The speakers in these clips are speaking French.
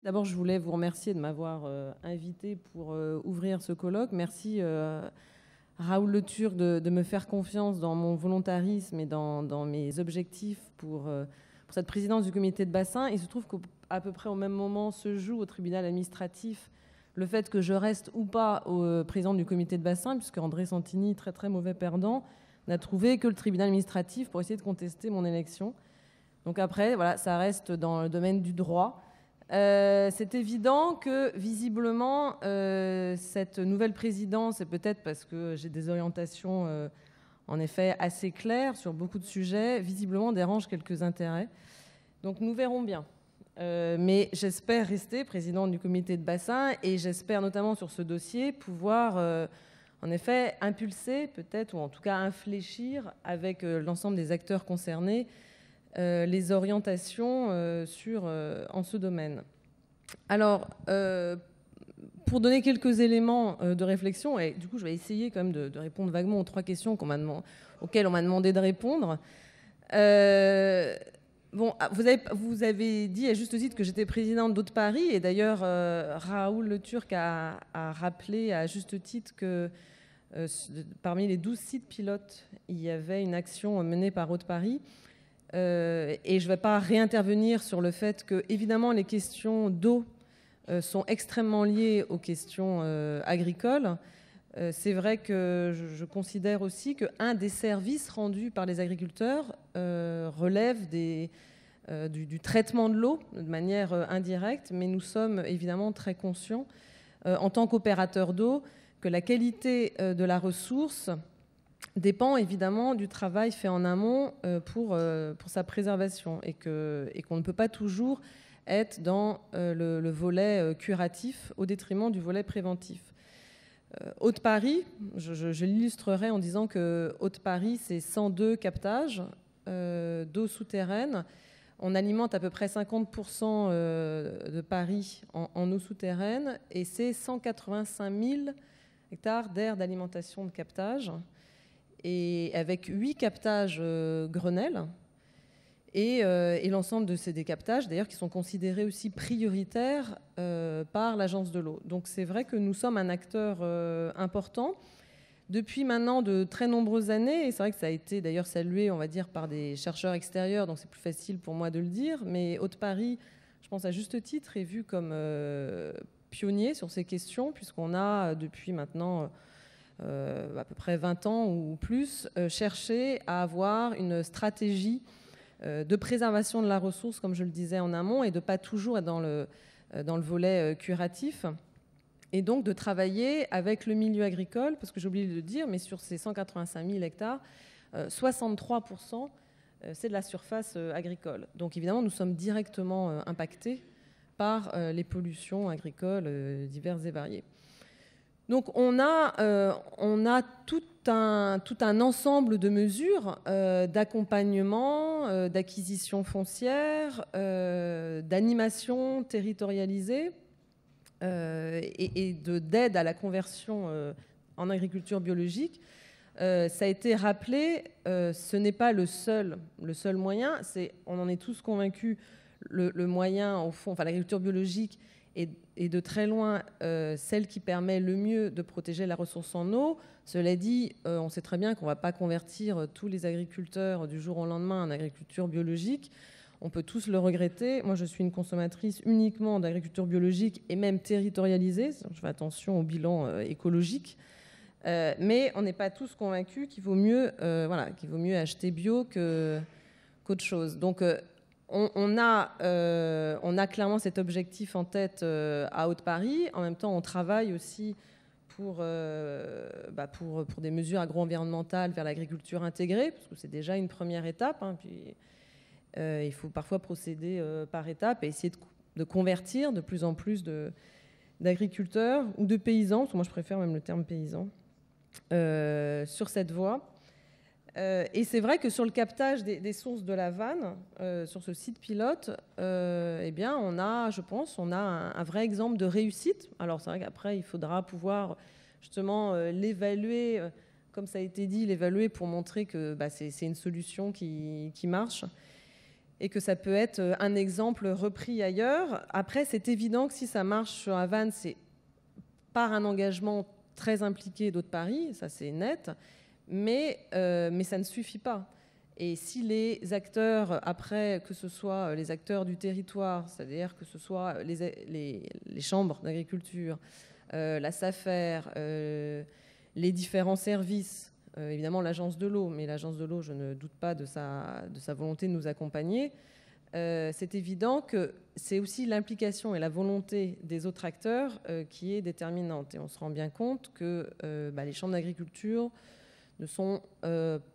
D'abord, je voulais vous remercier de m'avoir invité pour ouvrir ce colloque. Merci Raoul Le Turc de me faire confiance dans mon volontarisme et dans mes objectifs pour cette présidence du comité de bassin. Il se trouve qu'à peu près au même moment se joue au tribunal administratif le fait que je reste ou pas au président du comité de bassin, puisque André Santini, très très mauvais perdant, n'a trouvé que le tribunal administratif pour essayer de contester mon élection. Donc après, voilà, ça reste dans le domaine du droit. C'est évident que visiblement cette nouvelle présidence, et peut-être parce que j'ai des orientations en effet assez claires sur beaucoup de sujets, visiblement dérange quelques intérêts. Donc nous verrons bien. Mais j'espère rester présidente du comité de bassin et j'espère notamment sur ce dossier pouvoir en effet impulser peut-être, ou en tout cas infléchir avec l'ensemble des acteurs concernés les orientations en ce domaine. Alors, pour donner quelques éléments de réflexion, et du coup je vais essayer quand même de répondre vaguement aux 3 questions auxquelles on m'a demandé de répondre. Bon, vous avez dit à juste titre que j'étais présidente d'Haute Paris, et d'ailleurs Raoul Le Turc a rappelé à juste titre que parmi les 12 sites pilotes, il y avait une action menée par Haute Paris. Et je ne vais pas réintervenir sur le fait que, évidemment, les questions d'eau sont extrêmement liées aux questions agricoles. C'est vrai que je considère aussi qu'un des services rendus par les agriculteurs relève du traitement de l'eau de manière indirecte, mais nous sommes évidemment très conscients, en tant qu'opérateurs d'eau, que la qualité de la ressource dépend évidemment du travail fait en amont pour sa préservation et qu'on ne peut pas toujours être dans le volet curatif au détriment du volet préventif. Haute-Paris, je l'illustrerai en disant que Haute-Paris, c'est 102 captages d'eau souterraine. On alimente à peu près 50% de Paris en eau souterraine et c'est 185 000 hectares d'aires d'alimentation de captage, et avec 8 captages Grenelle et l'ensemble de ces captages, d'ailleurs, qui sont considérés aussi prioritaires par l'Agence de l'eau. Donc c'est vrai que nous sommes un acteur important depuis maintenant de très nombreuses années, et c'est vrai que ça a été d'ailleurs salué, on va dire, par des chercheurs extérieurs, donc c'est plus facile pour moi de le dire, mais Haute-Paris, je pense à juste titre, est vu comme pionnier sur ces questions, puisqu'on a depuis maintenant à peu près 20 ans ou plus, chercher à avoir une stratégie de préservation de la ressource, comme je le disais en amont, et de ne pas toujours être dans le volet curatif, et donc de travailler avec le milieu agricole, parce que j'ai oublié de le dire, mais sur ces 185 000 hectares, 63%, c'est de la surface agricole. Donc évidemment, nous sommes directement impactés par les pollutions agricoles diverses et variées. Donc on a tout un ensemble de mesures d'accompagnement, d'acquisition foncière, d'animation territorialisée et d'aide à la conversion en agriculture biologique. Ça a été rappelé, ce n'est pas le seul moyen, on en est tous convaincus, le moyen, au fond, enfin l'agriculture biologique est de très loin celle qui permet le mieux de protéger la ressource en eau. Cela dit, on sait très bien qu'on ne va pas convertir tous les agriculteurs du jour au lendemain en agriculture biologique. On peut tous le regretter. Moi, je suis une consommatrice uniquement d'agriculture biologique et même territorialisée. Je fais attention au bilan écologique. Mais on n'est pas tous convaincus qu'il vaut mieux acheter bio qu'autre chose. Donc, on a clairement cet objectif en tête à Haute-Paris. En même temps, on travaille aussi pour des mesures agro-environnementales vers l'agriculture intégrée, parce que c'est déjà une première étape. Puis, il faut parfois procéder par étapes et essayer de convertir de plus en plus d'agriculteurs ou de paysans, parce que moi je préfère même le terme paysan, sur cette voie. Et c'est vrai que sur le captage des sources de la Vanne, sur ce site pilote, eh bien, on a un vrai exemple de réussite. Alors c'est vrai qu'après, il faudra pouvoir justement l'évaluer, comme ça a été dit, l'évaluer pour montrer que c'est une solution qui marche. et que ça peut être un exemple repris ailleurs. Après, c'est évident que si ça marche sur Havane, c'est par un engagement très impliqué d'Hôtes Paris, ça c'est net, mais ça ne suffit pas. Et si les acteurs, après, que ce soit les acteurs du territoire, c'est-à-dire que ce soit les chambres d'agriculture, la SAFER, les différents services, évidemment l'agence de l'eau, mais l'agence de l'eau, je ne doute pas de sa volonté de nous accompagner, c'est évident que c'est aussi l'implication et la volonté des autres acteurs qui est déterminante. Et on se rend bien compte que les chambres d'agriculture ne sont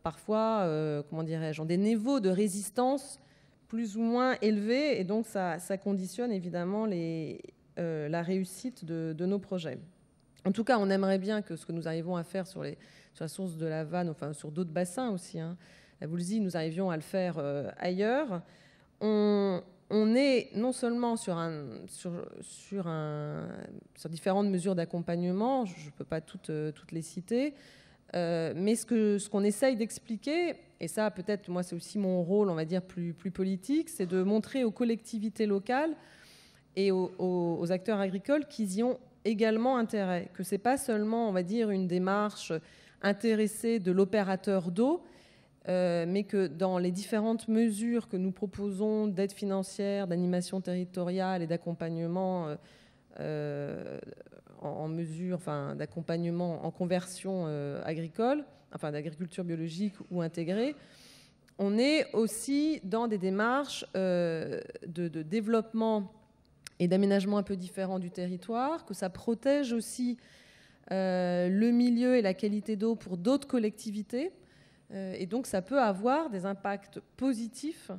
parfois, comment dirais-je, ont des niveaux de résistance plus ou moins élevés, et donc ça conditionne évidemment la réussite de nos projets. En tout cas, on aimerait bien que ce que nous arrivons à faire sur la source de la Vanne, enfin sur d'autres bassins aussi, hein, la Voulzie, nous arrivions à le faire ailleurs. On est non seulement sur différentes mesures d'accompagnement, je ne peux pas toutes les citer, mais ce qu'on essaye d'expliquer, et ça peut-être moi c'est aussi mon rôle, on va dire plus politique, c'est de montrer aux collectivités locales et aux acteurs agricoles qu'ils y ont également intérêt, que ce n'est pas seulement, on va dire, une démarche intéressée de l'opérateur d'eau, mais que dans les différentes mesures que nous proposons d'aide financière, d'animation territoriale et d'accompagnement en mesure, enfin d'accompagnement en conversion agricole, enfin d'agriculture biologique ou intégrée, on est aussi dans des démarches de développement et d'aménagement un peu différents du territoire, que ça protège aussi le milieu et la qualité d'eau pour d'autres collectivités. Et donc, ça peut avoir des impacts positifs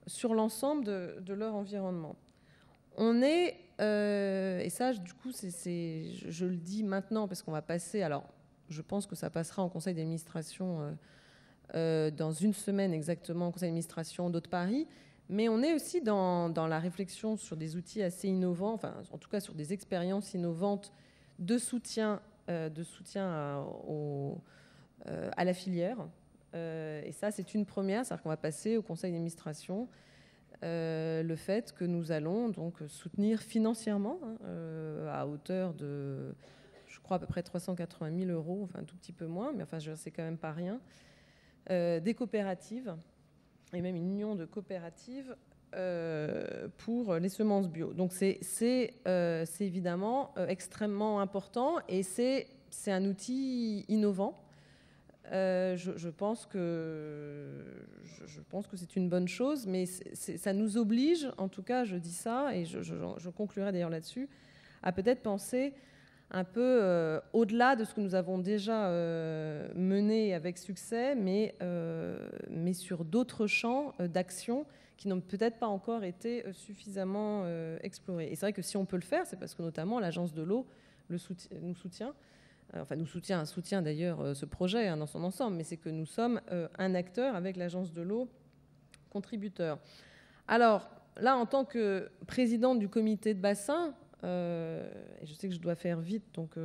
sur l'ensemble de leur environnement. On est, et ça, du coup, je le dis maintenant parce qu'on va passer, alors je pense que ça passera en conseil d'administration dans une semaine exactement, au conseil d'administration d'Hôtes Paris, mais on est aussi dans la réflexion sur des outils assez innovants, enfin, en tout cas sur des expériences innovantes de soutien à la filière. Et ça, c'est une première, c'est-à-dire qu'on va passer au conseil d'administration le fait que nous allons donc soutenir financièrement à hauteur de, je crois, à peu près 380 000 €, enfin un tout petit peu moins, mais enfin, c'est quand même pas rien, des coopératives, et même une union de coopératives pour les semences bio. Donc c'est évidemment extrêmement important, et c'est un outil innovant. Je pense que c'est une bonne chose, mais ça nous oblige, en tout cas je dis ça, et je conclurai d'ailleurs là-dessus, à peut-être penser un peu au-delà de ce que nous avons déjà mené avec succès, mais sur d'autres champs d'action qui n'ont peut-être pas encore été suffisamment explorés. Et c'est vrai que si on peut le faire, c'est parce que notamment l'Agence de l'eau nous soutient. Enfin, nous soutient d'ailleurs ce projet dans son ensemble, mais c'est que nous sommes un acteur avec l'Agence de l'eau contributeur. Alors là, en tant que présidente du comité de bassin, et je sais que je dois faire vite, donc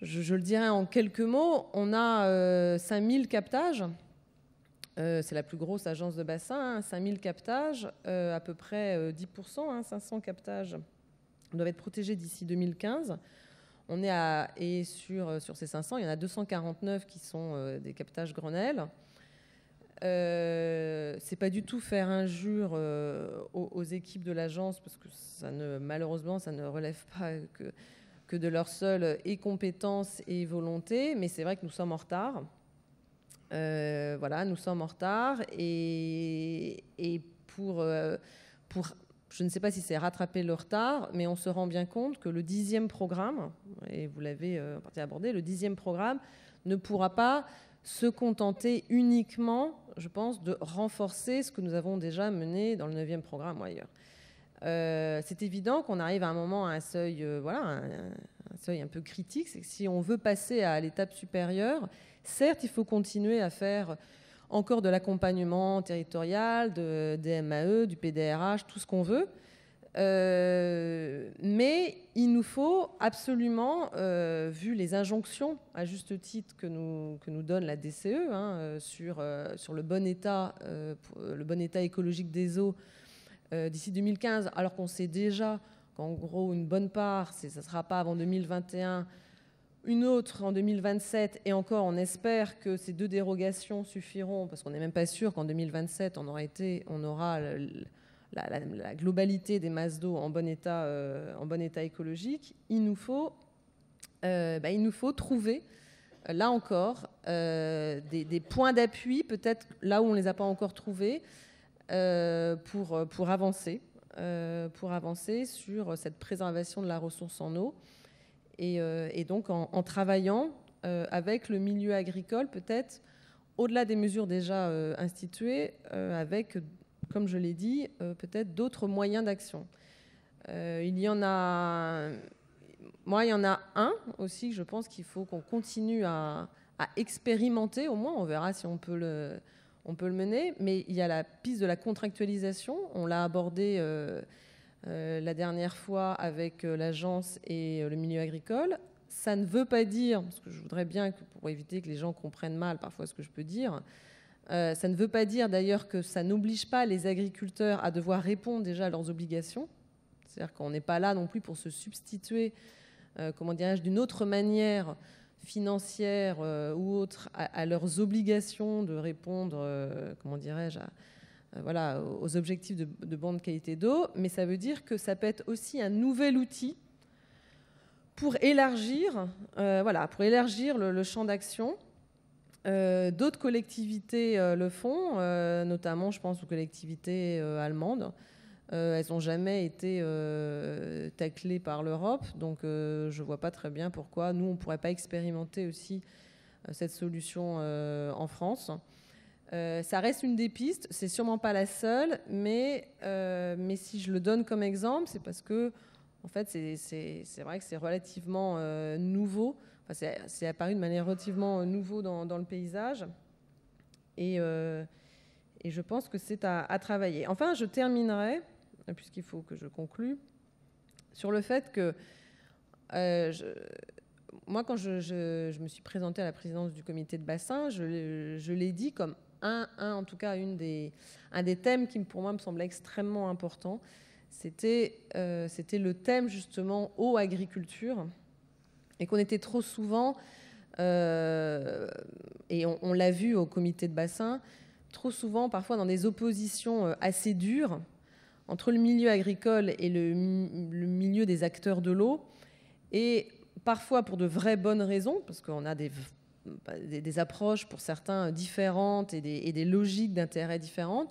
je le dirai en quelques mots, on a 5000 captages. C'est la plus grosse agence de bassin, 5000 captages, à peu près 10%, 500 captages doivent être protégés d'ici 2015. On est et sur ces 500, il y en a 249 qui sont des captages Grenelle. C'est pas du tout faire injure aux équipes de l'agence, parce que malheureusement, ça ne relève pas que de leur seule compétence et volonté, mais c'est vrai que nous sommes en retard. Voilà, nous sommes en retard, et pour je ne sais pas si c'est rattraper le retard, mais on se rend bien compte que le 10e programme, et vous l'avez en partie abordé, le 10e programme ne pourra pas se contenter uniquement, je pense, de renforcer ce que nous avons déjà mené dans le 9e programme ou ailleurs. C'est évident qu'on arrive à un moment à un seuil, un seuil un peu critique, c'est que si on veut passer à l'étape supérieure, certes, il faut continuer à faire encore de l'accompagnement territorial, des MAE, du PDRH, tout ce qu'on veut. Mais il nous faut absolument, vu les injonctions, à juste titre, que nous donne la DCE sur le bon état écologique des eaux d'ici 2015, alors qu'on sait déjà qu'en gros, une bonne part, ça ne sera pas avant 2021, une autre en 2027, et encore, on espère que ces 2 dérogations suffiront, parce qu'on n'est même pas sûr qu'en 2027, on aura la globalité des masses d'eau en bon état écologique. Il nous faut trouver, là encore, des points d'appui, peut-être là où on ne les a pas encore trouvés, pour avancer sur cette préservation de la ressource en eau. Et donc en travaillant avec le milieu agricole, peut-être au-delà des mesures déjà instituées, avec, comme je l'ai dit, peut-être d'autres moyens d'action. Il y en a un aussi que je pense qu'il faut qu'on continue à expérimenter, au moins on verra si on peut le mener, mais il y a la piste de la contractualisation, on l'a abordé la dernière fois avec l'agence et le milieu agricole. Ça ne veut pas dire, parce que je voudrais bien, pour éviter que les gens comprennent mal parfois ce que je peux dire, ça ne veut pas dire d'ailleurs que ça n'oblige pas les agriculteurs à devoir répondre déjà à leurs obligations. C'est-à-dire qu'on n'est pas là non plus pour se substituer, d'une autre manière financière ou autre à leurs obligations de répondre, aux objectifs de bonne qualité d'eau, mais ça veut dire que ça peut être aussi un nouvel outil pour élargir le champ d'action. D'autres collectivités le font, notamment je pense aux collectivités allemandes. Elles n'ont jamais été taclées par l'Europe, donc je ne vois pas très bien pourquoi nous, on ne pourrait pas expérimenter aussi cette solution en France. Ça reste une des pistes, c'est sûrement pas la seule, mais si je le donne comme exemple, c'est parce que en fait, c'est vrai que c'est relativement nouveau. Enfin, c'est apparu de manière relativement nouveau dans le paysage, et je pense que c'est à travailler. Enfin, je terminerai, puisqu'il faut que je conclue, sur le fait que moi, quand je me suis présentée à la présidence du comité de bassin, je l'ai dit comme en tout cas un des thèmes qui pour moi me semblait extrêmement important. C'était le thème justement eau agriculture, et qu'on était trop souvent, et on l'a vu au comité de bassin, trop souvent parfois dans des oppositions assez dures entre le milieu agricole et le milieu des acteurs de l'eau, et parfois pour de vraies bonnes raisons, parce qu'on a des approches pour certains différentes et des logiques d'intérêt différentes,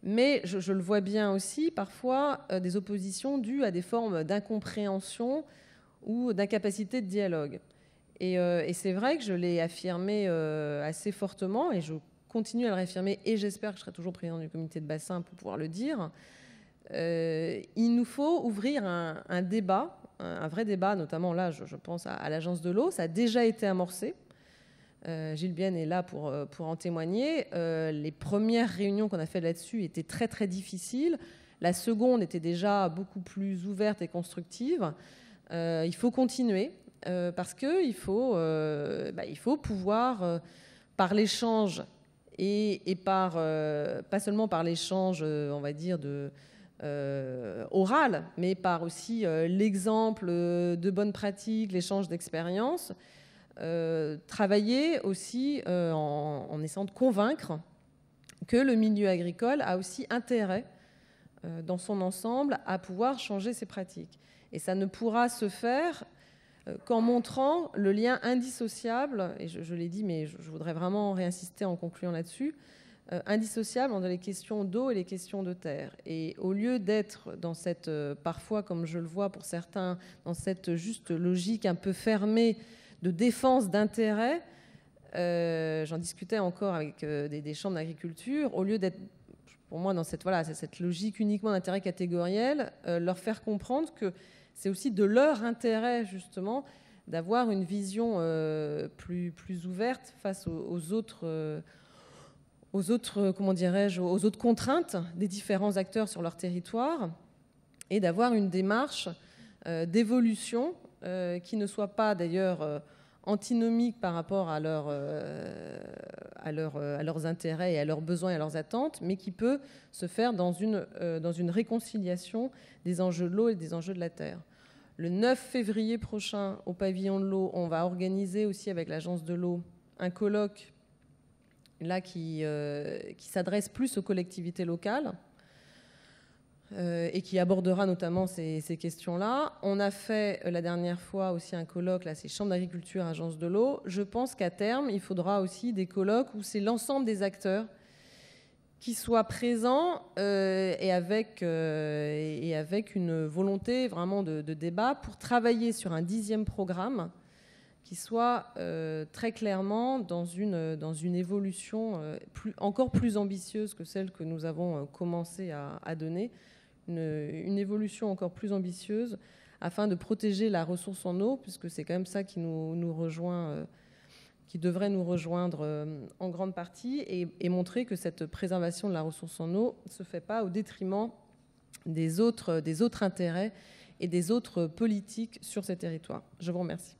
mais je le vois bien aussi, parfois des oppositions dues à des formes d'incompréhension ou d'incapacité de dialogue. Et c'est vrai que je l'ai affirmé assez fortement, et je continue à le réaffirmer, et j'espère que je serai toujours président du comité de bassin pour pouvoir le dire. Il nous faut ouvrir un débat, un vrai débat, notamment là, je pense à l'agence de l'eau. Ça a déjà été amorcé. Gilles Bienne est là pour en témoigner. Les premières réunions qu'on a faites là-dessus étaient très très difficiles. La seconde était déjà beaucoup plus ouverte et constructive. Il faut continuer parce qu'il faut pouvoir, par l'échange et pas seulement par l'échange, on va dire, oral, mais par aussi l'exemple de bonnes pratiques, l'échange d'expériences, travailler aussi en essayant de convaincre que le milieu agricole a aussi intérêt dans son ensemble à pouvoir changer ses pratiques. Et ça ne pourra se faire qu'en montrant le lien indissociable, et je l'ai dit, mais je voudrais vraiment réinsister en concluant là-dessus, indissociable entre les questions d'eau et les questions de terre. Et au lieu d'être dans cette, parfois, comme je le vois pour certains, dans cette juste logique un peu fermée de défense d'intérêts, j'en discutais encore avec des chambres d'agriculture, au lieu d'être, pour moi, dans cette logique uniquement d'intérêt catégoriel, leur faire comprendre que c'est aussi de leur intérêt, justement, d'avoir une vision plus ouverte face aux autres contraintes des différents acteurs sur leur territoire, et d'avoir une démarche d'évolution qui ne soit pas d'ailleurs antinomique par rapport à leurs intérêts et à leurs besoins et à leurs attentes, mais qui peut se faire dans une réconciliation des enjeux de l'eau et des enjeux de la terre. Le 9 février prochain, au pavillon de l'eau, on va organiser aussi avec l'Agence de l'eau un colloque là, qui s'adresse plus aux collectivités locales et qui abordera notamment ces questions-là. On a fait la dernière fois aussi un colloque, là c'est Chambre d'agriculture, Agence de l'eau. Je pense qu'à terme, il faudra aussi des colloques où c'est l'ensemble des acteurs qui soient présents et avec une volonté vraiment de débat pour travailler sur un 10e programme qui soit très clairement dans une évolution encore plus ambitieuse que celle que nous avons commencé à donner, une évolution encore plus ambitieuse afin de protéger la ressource en eau, puisque c'est quand même ça qui nous rejoint, qui devrait nous rejoindre en grande partie, et montrer que cette préservation de la ressource en eau ne se fait pas au détriment des autres intérêts et des autres politiques sur ces territoires. Je vous remercie.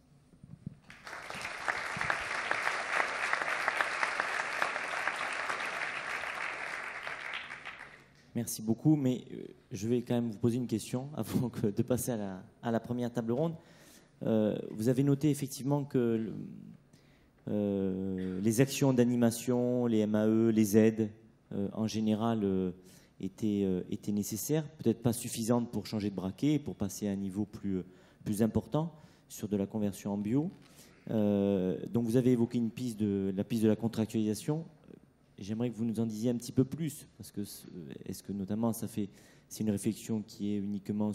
Merci beaucoup, mais je vais quand même vous poser une question avant de passer à la première table ronde. Vous avez noté effectivement que les actions d'animation, les MAE, les aides, en général, étaient nécessaires, peut-être pas suffisantes pour changer de braquet, pour passer à un niveau plus important sur de la conversion en bio. Donc vous avez évoqué la piste de la contractualisation. J'aimerais que vous nous en disiez un petit peu plus, parce que est-ce que notamment c'est une réflexion qui est uniquement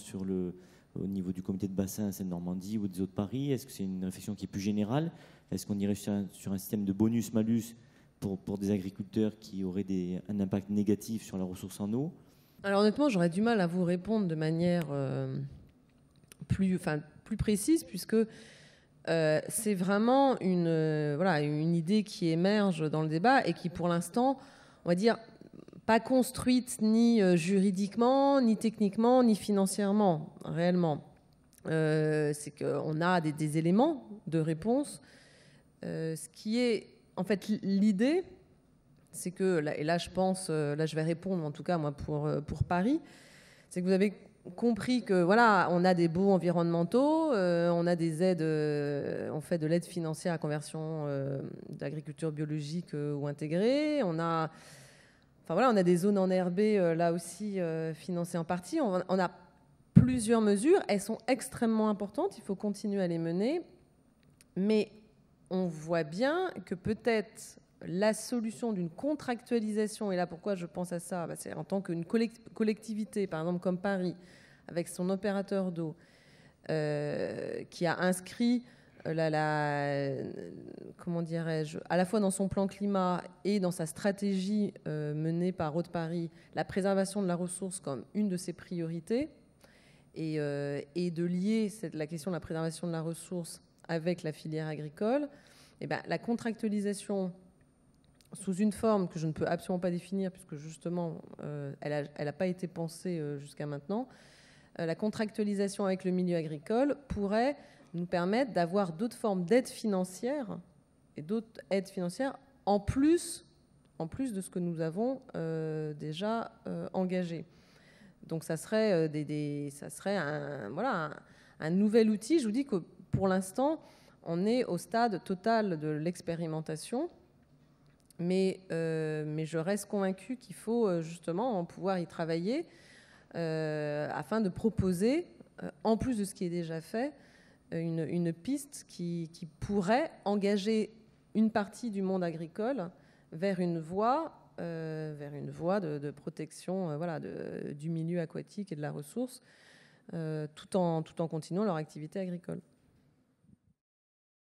au niveau du comité de bassin Seine-Normandie ou des Hauts-de-Paris? Est-ce que c'est une réflexion qui est plus générale? Est-ce qu'on irait sur un système de bonus-malus pour des agriculteurs qui auraient un impact négatif sur la ressource en eau? Alors honnêtement, j'aurais du mal à vous répondre de manière plus précise, puisque c'est vraiment une idée qui émerge dans le débat et qui, pour l'instant, on va dire, pas construite ni juridiquement, ni techniquement, ni financièrement, réellement. C'est qu'on a des éléments de réponse. Ce qui est, en fait, l'idée, c'est que, et là je pense, là je vais répondre en tout cas moi pour Paris, c'est que vous avez compris que voilà, on a des baux environnementaux, on a des aides, on fait de l'aide financière à conversion d'agriculture biologique ou intégrée, on a des zones enherbées là aussi financées en partie, on a plusieurs mesures, elles sont extrêmement importantes, il faut continuer à les mener, mais on voit bien que peut-être la solution d'une contractualisation, et là pourquoi je pense à ça, c'est en tant qu'une collectivité, par exemple comme Paris, avec son opérateur d'eau, qui a inscrit comment dirais-je, à la fois dans son plan climat et dans sa stratégie menée par Hauts-de-Paris, la préservation de la ressource comme une de ses priorités, et de lier la question de la préservation de la ressource avec la filière agricole, et la contractualisation sous une forme que je ne peux absolument pas définir, puisque justement, elle n'a pas été pensée jusqu'à maintenant, la contractualisation avec le milieu agricole pourrait nous permettre d'avoir d'autres formes d'aide financière, et d'autres aides financières en plus de ce que nous avons déjà engagé. Donc ça serait, un nouvel outil. Je vous dis que pour l'instant, on est au stade total de l'expérimentation, mais je reste convaincue qu'il faut justement pouvoir y travailler afin de proposer, en plus de ce qui est déjà fait, une piste qui pourrait engager une partie du monde agricole vers une voie de protection du milieu aquatique et de la ressource, tout en continuant leur activité agricole.